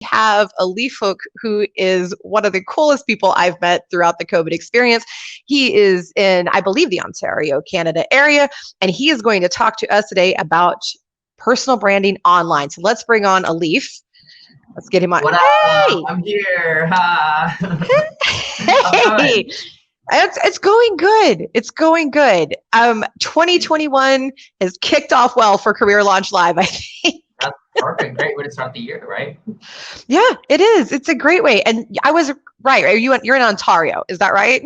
have Alif, who is one of the coolest people I've met throughout the COVID experience. He is in, I believe, the Ontario, Canada area, and he is going to talk to us today about personal branding online. So let's bring on Alif. Let's get him on. What up? Hey! I'm here. Hey! It's going good. It's going good. 2021 has kicked off well for Career Launch Live, I think. That's perfect. Great way to start the year, right? Yeah, it is. It's a great way. And I was right. You're in Ontario, is that right?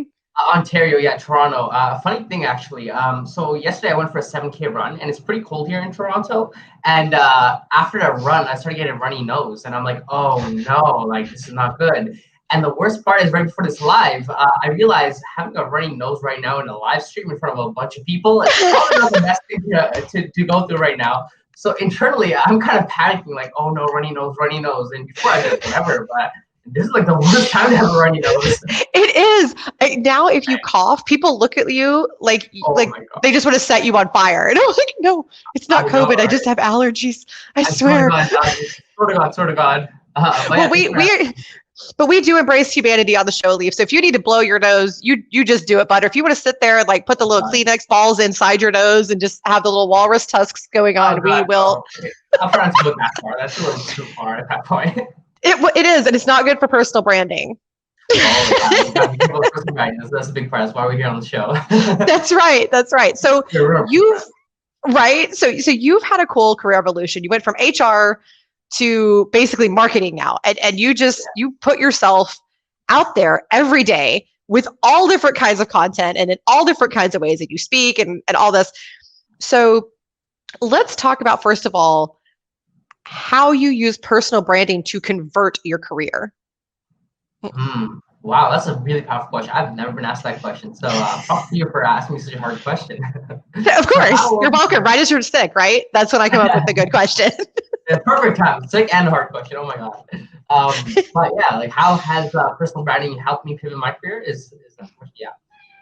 Ontario, yeah, Toronto. Funny thing, actually. So yesterday I went for a 7K run, and it's pretty cold here in Toronto. And after that run, I started getting a runny nose, and I'm like, oh no, like this is not good. And the worst part is right before this live, I realized having a runny nose right now in a live stream in front of a bunch of people is probably not the best thing to go through right now. So internally, I'm kind of panicking, like, oh no, runny nose. And before I did whatever, but this is like the worst time to have a runny nose. It is. Now, if you cough, people look at you like they just want to set you on fire. And I'm like, no, it's not COVID. Right? I just have allergies. I swear. Swear to God. Well, but we do embrace humanity on the show, Leaf. So if you need to blow your nose, you just do it. But if you want to sit there and like put the little Kleenex balls inside your nose and just have the little walrus tusks going on, we will. I'm trying to go that far. That's a little too far at that point. It is, and it's not good for personal branding. That's a big part. That's why we're here on the show. That's right. So you've had a cool career evolution. You went from HR to basically marketing now, and you put yourself out there every day with all different kinds of content and in all different kinds of ways that you speak and all this. So let's talk about, first of all, how you use personal branding to convert your career. Wow, that's a really powerful question. I've never been asked that question. So props to you for asking me such a hard question. Of course. You're welcome. Right as you're sick, right? That's when I come up with a good question. The perfect time. Sick and hard question. Oh my God. But yeah, like how has personal branding helped me pivot my career is that question? Yeah,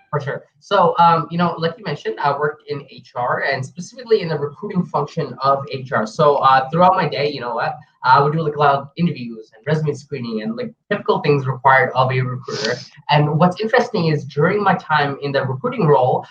for sure. So, like you mentioned, I worked in HR and specifically in the recruiting function of HR. So throughout my day, you know what? I would do like a lot of interviews and resume screening and like typical things required of a recruiter. And what's interesting is during my time in the recruiting role,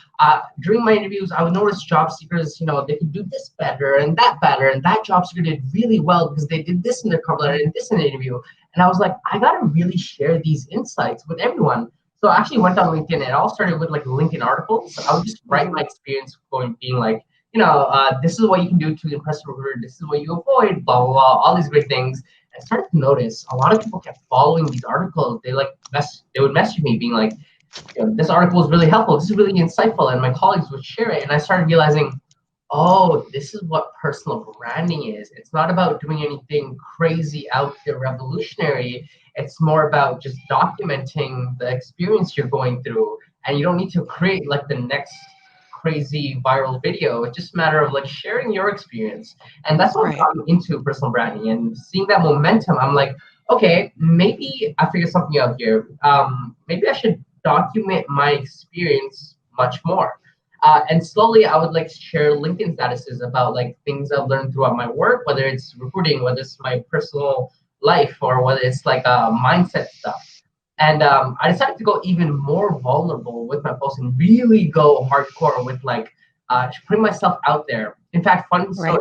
during my interviews, I would notice job seekers, they could do this better, and that job seeker did really well because they did this in their cover letter and this in the interview. And I was like, I gotta really share these insights with everyone. So I actually went on LinkedIn, and it all started with like LinkedIn articles. I would just write my experience being like, this is what you can do to impress a recruiter. This is what you avoid, blah, blah, blah, all these great things. I started to notice a lot of people kept following these articles. They would message me being like, this article is really helpful. This is really insightful. And my colleagues would share it. And I started realizing, oh, this is what personal branding is. It's not about doing anything crazy out there revolutionary. It's more about just documenting the experience you're going through. And you don't need to create like the next crazy viral video. It's just a matter of like sharing your experience. And that's what got me into personal branding. And seeing that momentum, I'm like, okay, maybe I figured something out here. Maybe I should document my experience much more. And slowly I would like share LinkedIn statuses about like things I've learned throughout my work, whether it's recruiting, whether it's my personal life, or whether it's like mindset stuff. And I decided to go even more vulnerable with my posts and really go hardcore with like putting myself out there. In fact, fun story.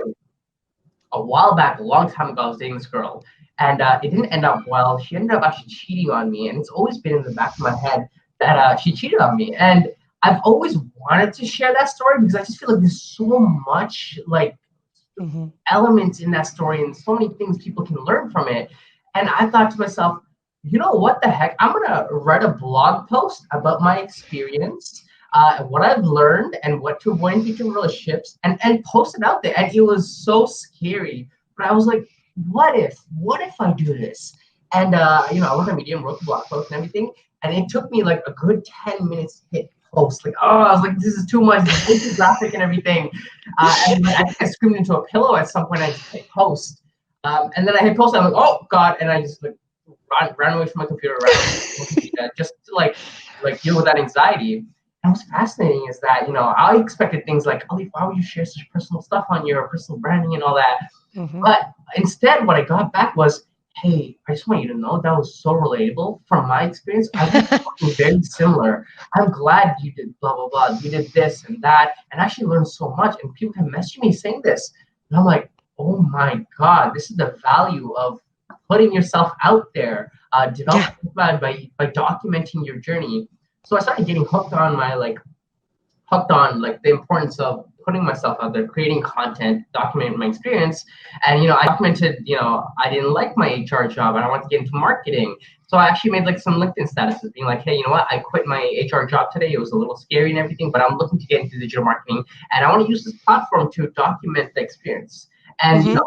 A while back, a long time ago, I was dating this girl, and it didn't end up well. She ended up actually cheating on me, and it's always been in the back of my head that she cheated on me. And I've always wanted to share that story because I just feel like there's so much like elements in that story and so many things people can learn from it. And I thought to myself, what the heck? I'm gonna write a blog post about my experience, what I've learned, and what to avoid in future relationships, and post it out there. And it was so scary, but I was like, what if I do this? And I went on Medium, wrote the blog post and everything, and it took me like a good 10 minutes to hit post. Like, I was like, this is too much, this is too graphic and everything. And I screamed into a pillow at some point. I just hit post, and then I hit post. I'm like, oh God, and I just like ran away from my computer, just to like deal with that anxiety. And what's fascinating is that, I expected things like, Alif, why would you share such personal stuff on your personal branding and all that? But instead, what I got back was, hey, I just want you to know that was so relatable. From my experience, I did something very similar. I'm glad you did blah, blah, blah. You did this and that, and I actually learned so much. And people can message me saying this. And I'm like, oh my God, this is the value of putting yourself out there, Yeah. developing by documenting your journey. So I started getting hooked on like the importance of putting myself out there, creating content, documenting my experience. And I documented, I didn't like my HR job and I wanted to get into marketing. So I actually made like some LinkedIn statuses being like, hey, you know what? I quit my HR job today. It was a little scary and everything, but I'm looking to get into digital marketing and I want to use this platform to document the experience. And Hmm.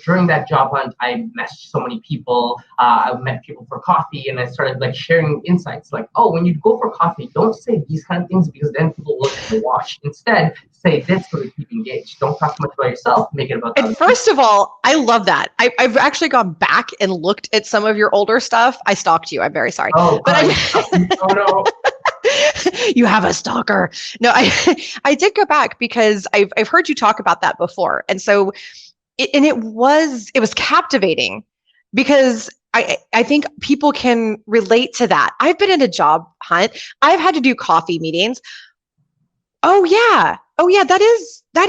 during that job hunt, I messaged so many people. I met people for coffee, and I started like sharing insights. Like, oh, when you go for coffee, don't say these kind of things because then people will look at the watch. Instead, say this so they keep engaged. Don't talk too much about yourself. Make it about And other people. first of all, I love that. I've actually gone back and looked at some of your older stuff. I stalked you. I'm very sorry, Oh but God, you stopped me. Oh no. you have a stalker. No, I did go back because I've heard you talk about that before, and so it was captivating because I think people can relate to that. I've been in a job hunt. I've had to do coffee meetings. Oh yeah. Oh yeah, that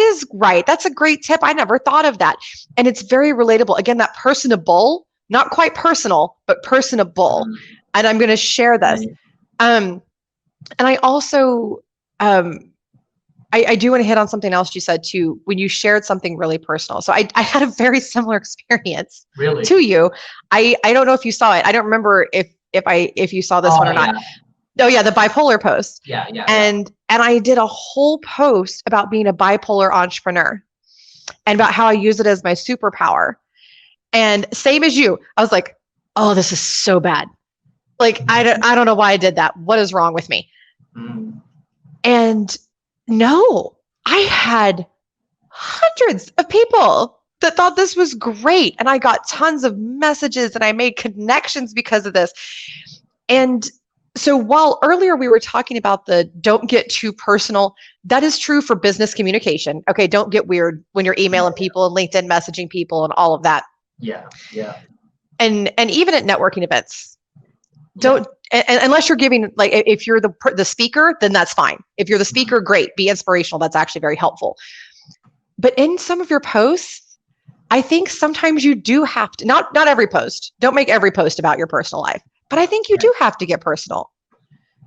is right. That's a great tip. I never thought of that. And it's very relatable. Again, that personable, not quite personal, but personable. And I'm going to share this. Right. Um, and I also I do want to hit on something else you said too when you shared something really personal. So I had a very similar experience Really? to you. I don't know if you saw it. I don't remember if you saw this one Oh or not. yeah. Oh yeah, the bipolar post. Yeah, yeah, yeah. And I did a whole post about being a bipolar entrepreneur and about how I use it as my superpower. And same as you, I was like, "Oh, this is so bad. Like I don't know why I did that. What is wrong with me?" Mm. And no, I had hundreds of people that thought this was great. And I got tons of messages and I made connections because of this. And so while earlier we were talking about the don't get too personal, that is true for business communication. Okay, don't get weird when you're Yeah, emailing people and LinkedIn messaging people and all of that. yeah, yeah, And even at networking events, yeah. don't unless you're giving like if you're the speaker, then that's fine. If you're the speaker, great, be inspirational. That's actually very helpful. But in some of your posts, I think sometimes you do have to not every post. Don't make every post about your personal life, but I think you do have to get personal.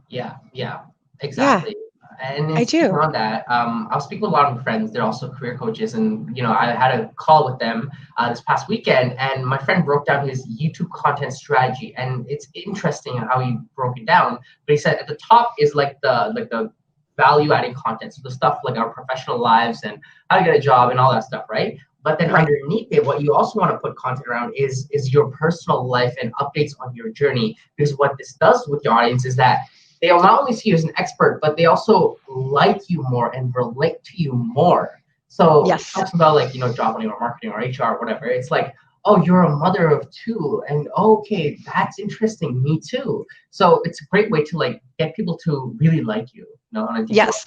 Yeah, yeah, Yeah, exactly. And then I speaking do. on that, I was speaking with a lot of my friends. They're also career coaches, and I had a call with them this past weekend, and my friend broke down his YouTube content strategy, and it's interesting how he broke it down. But he said at the top is like the value adding content, so the stuff like our professional lives and how to get a job and all that stuff, right? But then Right. underneath it, what you also want to put content around is your personal life and updates on your journey. Because what this does with your audience is that they'll not only see you as an expert, but they also like you more and relate to you more. So it Yes. talks about like, job hunting or marketing or HR or whatever. It's like, oh, you're a mother of two. And okay, that's interesting. Me too. So it's a great way to like get people to really like you, on a deeper Yes.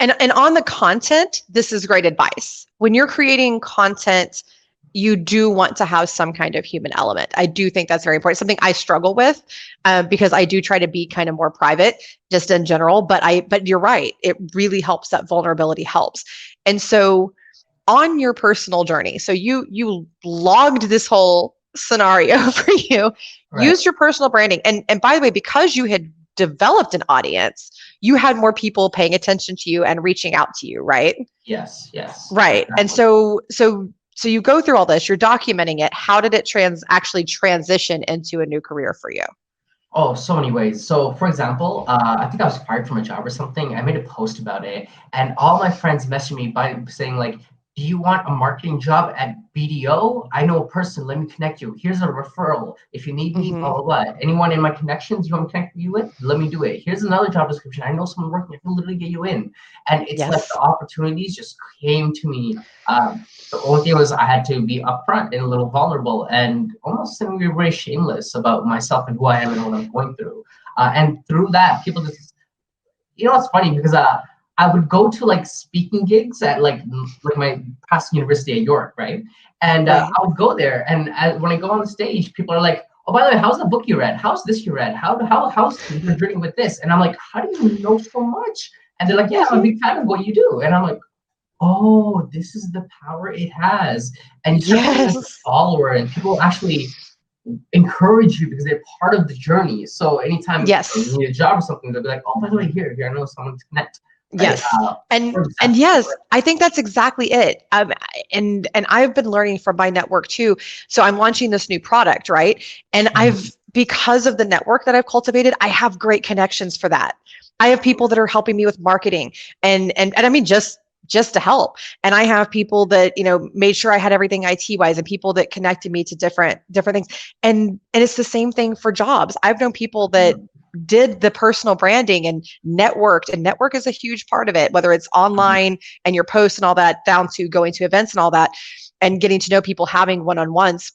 And on the content, this is great advice. When you're creating content, you do want to have some kind of human element. I do think that's very important. Something I struggle with because I do try to be kind of more private, just in general. But you're right. It really helps. That vulnerability helps. And so on your personal journey, so you logged this whole scenario for you, right. used your personal branding, and by the way, because you had developed an audience, you had more people paying attention to you and reaching out to you, right? Yes, yes, Right. And exactly. so you go through all this, you're documenting it. How did it actually transition into a new career for you? Oh, so many ways. So, for example, I think I was fired from a job or something. I made a post about it, and all my friends messaged me by saying like, "Do you want a marketing job at BDO? I know a person. Let me connect you. Here's a referral. If you need me, Hmm. blah blah blah. Anyone in my connections you want me to connect you with? Let me do it. Here's another job description. I know someone working. I can literally get you in." And it's like Yes. the opportunities just came to me. The only thing was I had to be upfront and a little vulnerable and almost in a way shameless about myself and who I am and what I'm going through. And through that, people just, it's funny because I would go to like speaking gigs at like my past university at York, right? And I Right. would go there, and when I go on the stage, people are like, "Oh, by the way, how's the book you read? How's this you read? How's your journey with this?" And I'm like, "How do you know so much?" And they're like, "Yeah, I'm a Mhm. big fan of what you do." And I'm like, "Oh, this is the power it has." And you start feeling like a Yes. follower, and people actually encourage you because they're part of the journey. So anytime you Yes. need a job or something, they'll be like, "Oh, by the way, here, I know someone to connect." Right? Yes. And For and example, yes, I think that's exactly it. And I've been learning from my network too. So I'm launching this new product, right? And Mhm. because of the network that I've cultivated, I have great connections for that. I have people that are helping me with marketing and I mean just to help. And I have people that, made sure I had everything IT wise and people that connected me to different things. And it's the same thing for jobs. I've known people that did the personal branding and networked, and network is a huge part of it, whether it's online and your posts and all that, down to going to events and all that, and getting to know people, having one-on-ones,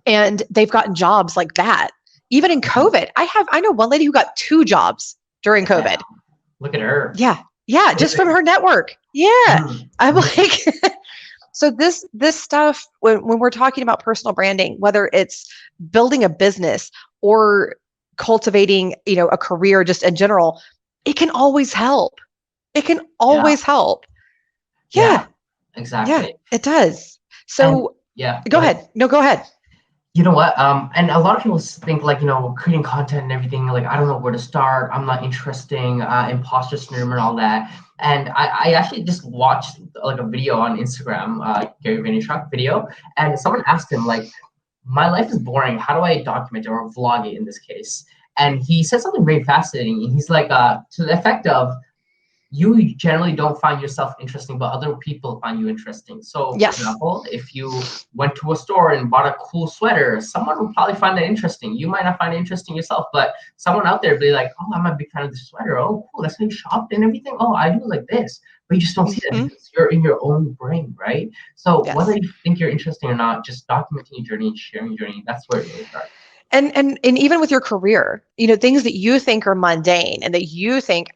and they've gotten jobs like that. Even in COVID, I know one lady who got 2 jobs during Yeah, COVID. look at her. Yeah, yeah, just from her network. Yeah. Mhm. I'm Mhm. like, so this stuff, when we're talking about personal branding, whether it's building a business or cultivating, a career just in general, it can always help. It can Yeah, always help. yeah, Yeah, yeah, exactly. it does. And So yeah, go go ahead. ahead. No, go ahead. You know what? And a lot of people think like, creating content and everything, like, I don't know where to start. I'm not interesting, imposter syndrome and all that. And I actually just watched like a video on Instagram, Gary Vaynerchuk video, and someone asked him like, my life is boring. How do I document it or vlog it in this case? And he said something very fascinating. He's like, to the effect of, you generally don't find yourself interesting, but other people find you interesting. So, for Yes. example, if you went to a store and bought a cool sweater, someone will probably find that interesting. You might not find it interesting yourself, but someone out there will be like, "Oh, I'm a big fan of this sweater. Oh, cool. That's how you shopped and everything. Oh, I do like this." But you just don't see that Hmm. because you're in your own brain, right? So, whether Yes. you think you're interesting or not, just documenting your journey and sharing your journey, that's where it really starts. And even with your career, things that you think are mundane and that you think,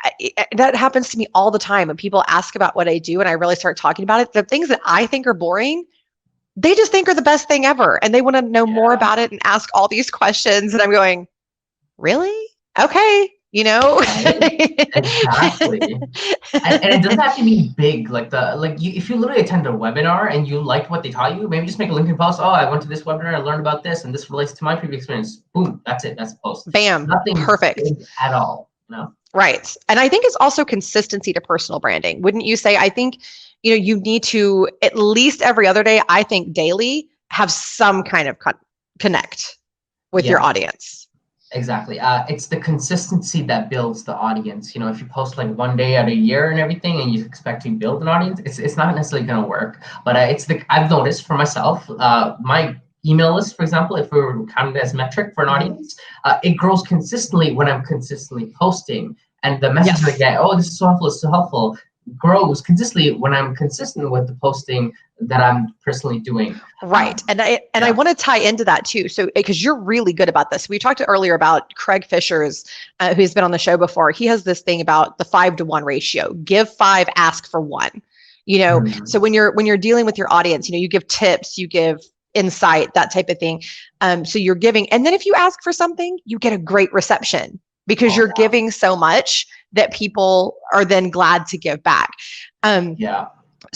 that happens to me all the time when people ask about what I do and I really start talking about it. The things that I think are boring, they just think are the best thing ever, and they want to know more Yeah. about it and ask all these questions, and I'm going, really? Okay. Right? Exactly. And it doesn't have to be big. If you literally attend a webinar and you liked what they taught you, maybe just make a LinkedIn post. "Oh, I went to this webinar, I learned about this, and this relates to my previous experience." Boom, that's it. That's a post. Bam, Nothing perfect. big at all. Right. And I think it's also consistency to personal branding. Wouldn't you say? I think, you need to at least every other day, I think daily, have some kind of connect with your Yeah, audience. exactly. It's the consistency that builds the audience. If you post like one day out of a year and everything, and you expect to build an audience, it's not necessarily going to work. But I've noticed for myself, my email list, for example, if we were counting as metric for an Mhm. audience, it grows consistently when I'm consistently posting, and the messages I Yes. get, "Oh, this is so helpful, it's so helpful," grows consistently when I'm consistent with the posting that I'm personally doing. Right. And I Yeah. want to tie into that too. So because you're really good about this. We talked earlier about Craig Fisher's, who's been on the show before. He has this thing about the 5-to-1 ratio. Give 5, ask for 1. So Mhm. when you're dealing with your audience, you give tips, you give insight, that type of thing. So you're giving, and then if you ask for something, you get a great reception because Oh you're giving so much that people are then glad to give back. Um, yeah.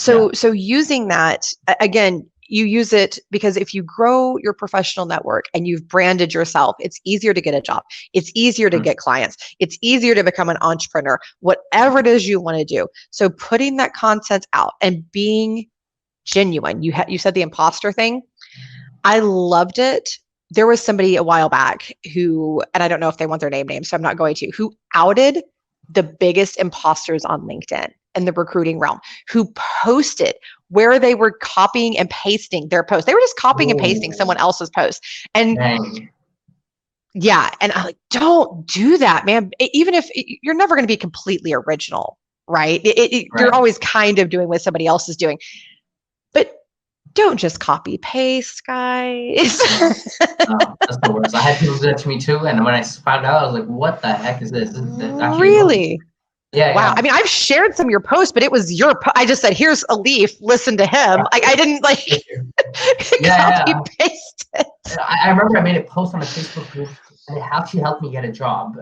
Yeah. so using that, again, you use it because if you grow your professional network and you've branded yourself, it's easier to get a job. It's easier to Mm. get clients. It's easier to become an entrepreneur, whatever it is you want to do. So putting that content out and being genuine. You said the imposter thing. I loved it. There was somebody a while back who, and I don't know if they want their name named, so I'm not going to, who outed the biggest imposters on LinkedIn in the recruiting realm, who posted where they were copying and pasting their post. They were just copying and pasting Oh, someone else's post. And dang. yeah, and I'm like, don't do that, man. Even if you're never going to be completely original, right? You're Right. always kind of doing what somebody else is doing, but don't just copy paste, guys. No, no, that's the worst. I had people do that to me too, and when I found out, I was like, "What the heck is this? This actually annoying." Really? Yeah, Wow. yeah. I mean, I've shared some of your posts, but it was I just said, here's Alif, listen to him. Like I didn't like Yeah, copy yeah. paste it. I remember I made a post on a Facebook group and it actually helped me get a job.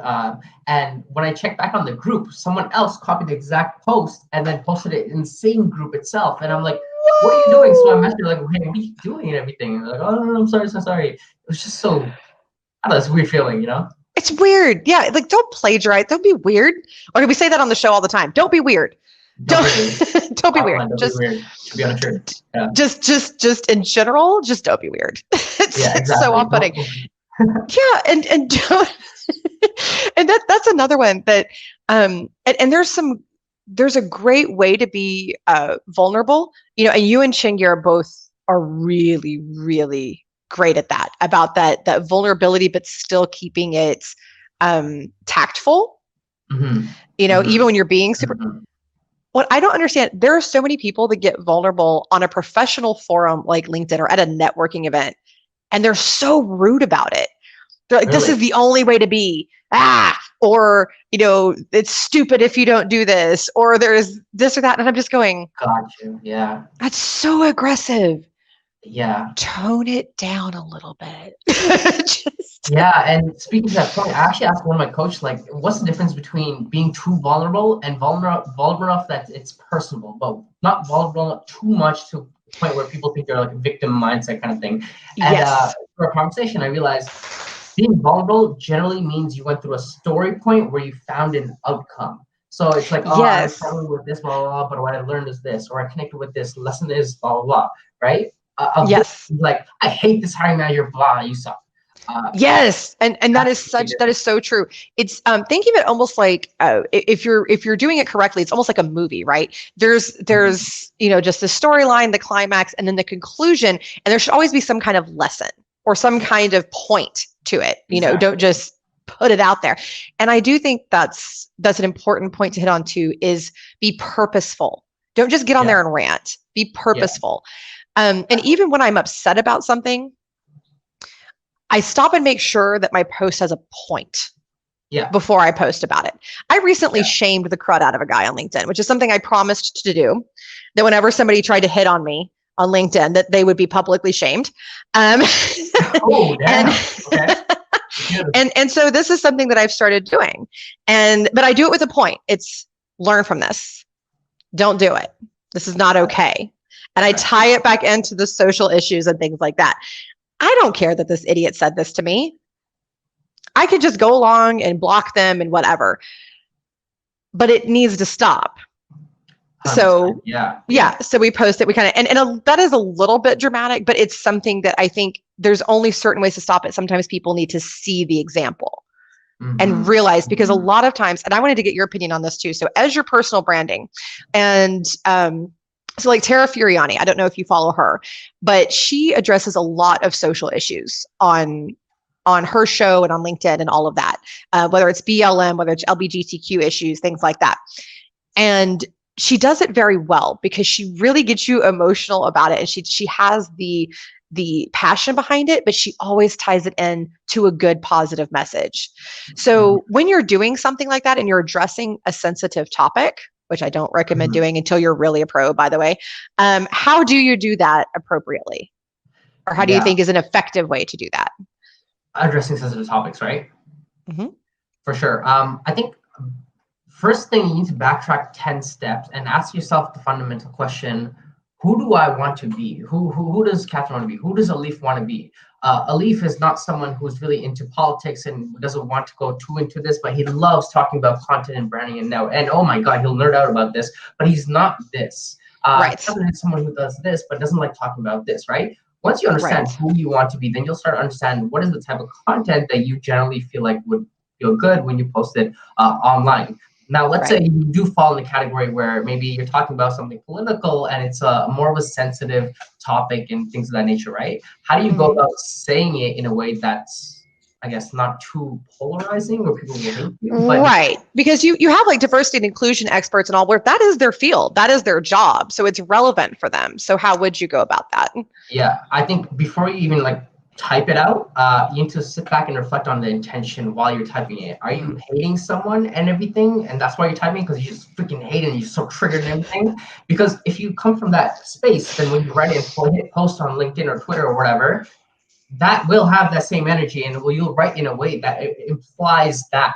And when I checked back on the group, someone else copied the exact post and then posted it in the same group itself. And I'm like, what are you doing? So I messaged her like, hey, what are you doing and everything? And they're like, oh, no, I'm sorry, so sorry. It was just so, I don't know, it's a weird feeling, you know? It's weird. Yeah. Like don't plagiarize. Don't be weird. Or we say that on the show all the time. Don't be weird. Don't be weird. Don't be weird. Don't Just be weird. Should be on a shirt. Yeah. just in general, just don't be weird. It's Yeah, exactly. so off-putting. Yeah, and don't, and that's another one that and there's a great way to be vulnerable, you know, and you and Chingy are really, really great at that, about that vulnerability, but still keeping it tactful. Mm-hmm. You know, Mm-hmm. even when you're being super. Mm-hmm. What I don't understand, there are so many people that get vulnerable on a professional forum like LinkedIn or at a networking event, and they're so rude about it. They're like, this is the only way to be. Or, you know, it's stupid if you don't do this, or there's this or that. And I'm just going, got you. Yeah. That's so aggressive. Yeah. Tone it down a little bit. Yeah, and speaking to that point, I actually asked one of my coaches, like, what's the difference between being too vulnerable and vulnerable enough that it's personable, but not vulnerable too much to the point where people think they're like a victim mindset kind of thing. And Yes. for a conversation, I realized being vulnerable generally means you went through a story point where you found an outcome. So it's like, oh, I was struggling with this, blah, blah, blah, but what I learned is this, or I connected with this, lesson is blah, blah, blah, right? Yes. Like, I hate this hiring manager, blah, you suck. Yes, and that is so true. It's think of it almost like if you're doing it correctly, it's almost like a movie, right? There's you know, just the storyline, the climax, and then the conclusion, and there should always be some kind of lesson or some kind of point to it. You know, don't just put it out there. And I do think that's an important point to hit on too, is be purposeful. Don't just get on there and rant. Be purposeful. And even when I'm upset about something, I stop and make sure that my post has a point before I post about it. I recently shamed the crud out of a guy on LinkedIn, which is something I promised to do, that whenever somebody tried to hit on me on LinkedIn, that they would be publicly shamed. Oh, damn. Okay. And so this is something that I've started doing. But I do it with a point. It's learn from this. Don't do it. This is not okay. And I tie it back into the social issues and things like that. I don't care that this idiot said this to me. I could just go along and block them and whatever, but it needs to stop. So so we post it. We kind of, and that is a little bit dramatic, but it's something that I think there's only certain ways to stop it. Sometimes people need to see the example and realize, because a lot of times, and I wanted to get your opinion on this too. So as your personal branding, and so like Tara Furiani, I don't know if you follow her, but she addresses a lot of social issues on her show and on LinkedIn and all of that, whether it's BLM, whether it's LGBTQ issues, things like that. And she does it very well because she really gets you emotional about it. And she has the passion behind it, but she always ties it in to a good, positive message. So when you're doing something like that and you're addressing a sensitive topic, which I don't recommend doing until you're really a pro, by the way. How do you do that appropriately? Or how do you think is an effective way to do that? Addressing sensitive topics, right? For sure. I think first thing, you need to backtrack 10 steps and ask yourself the fundamental question: who do I want to be? Who does Catherine want to be? Who does Alif want to be? Alif is not someone who's really into politics and doesn't want to go too into this, but he loves talking about content and branding and oh my God, he'll nerd out about this, but he's not this. Catherine is someone who does this, but doesn't like talking about this, right? Once you understand who you want to be, then you'll start to understand what is the type of content that you generally feel like would feel good when you post it online. Now, let's say you do fall in the category where maybe you're talking about something political and it's more of a sensitive topic and things of that nature, right? How do you go about saying it in a way that's, I guess, not too polarizing where people will hate you? Right. Because you have like diversity and inclusion experts and all, where that is their field, that is their job. So it's relevant for them. So how would you go about that? Yeah, I think before you even like type it out, you need to sit back and reflect on the intention while you're typing it. Are you hating someone and everything, and that's why you're typing because you just freaking hate it and you're so triggered and everything? Because if you come from that space, then when you write it and hit post on LinkedIn or Twitter or whatever, that will have that same energy, and you'll write in a way that it implies that.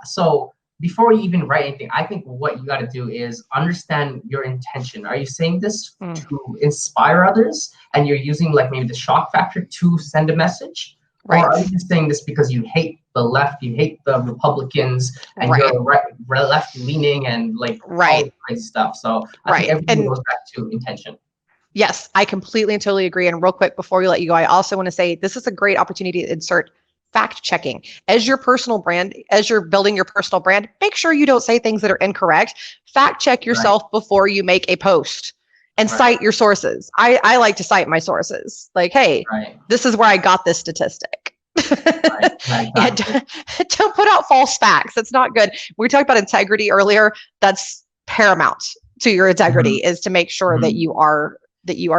So before you even write anything, I think what you got to do is understand your intention. Are you saying this to inspire others, and you're using like maybe the shock factor to send a message? Right. Or are you just saying this because you hate the left, you hate the Republicans, and you're left leaning and like all this crazy stuff? So I think everything goes back to intention. Yes, I completely and totally agree. And real quick, before we let you go, I also want to say this is a great opportunity to insert fact checking. As your personal brand, as you're building your personal brand, make sure you don't say things that are incorrect. Fact check yourself before you make a post and cite your sources. I like to cite my sources. Like, hey, this is where I got this statistic. Yeah, don't put out false facts. That's not good. We talked about integrity earlier. That's paramount to your integrity is to make sure that you are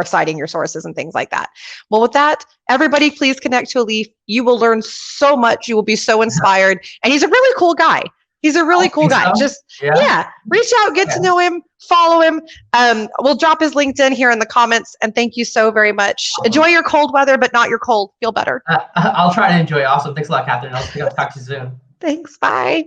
citing your sources and things like that. Well, with that, everybody, please connect to Alif. You will learn so much. You will be so inspired. And he's a really cool guy. He's a really cool guy. So? Just, reach out, get to know him, follow him. We'll drop his LinkedIn here in the comments. And thank you so very much. Enjoy your cold weather, but not your cold. Feel better. I'll try to enjoy it. Awesome. Thanks a lot, Catherine. I'll talk to you soon. Thanks. Bye.